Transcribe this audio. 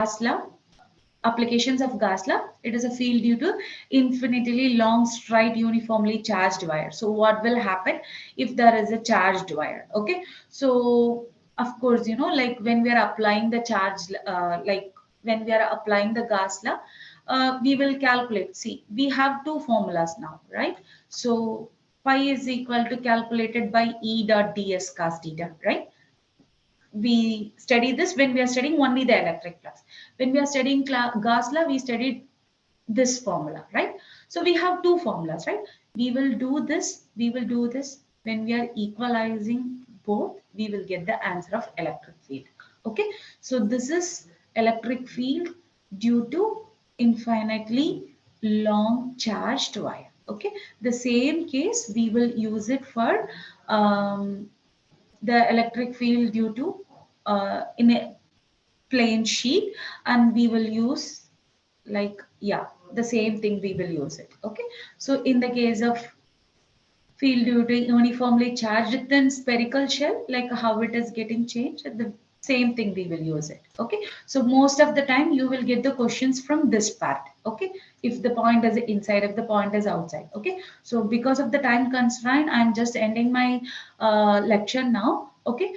Gauss law, applications of Gauss law. It is a field due to infinitely long, straight, uniformly charged wire. So what will happen if there is a charged wire? Okay, so of course, you know, like when we are applying the charge, like when we are applying the Gauss law, we will calculate. See, we have two formulas now, right? So pi is equal to calculated by E dot ds cos theta, right? We study this when we are studying only the electric flux. When we are studying Gauss law, we studied this formula, right? So we have two formulas, right? We will do this, we will do this. When we are equalizing both, we will get the answer of electric field. Okay, so this is electric field due to infinitely long charged wire. Okay, the same case we will use it for the electric field due to in a plain sheet, and we will use, like, yeah, the same thing we will use it. Okay, so in the case of field due to uniformly charged thin spherical shell, like how it is getting changed, the same thing we will use it. Okay, so most of the time you will get the questions from this part. Okay, if the point is inside, if the point is outside. Okay, so because of the time constraint, I'm just ending my lecture now. Okay.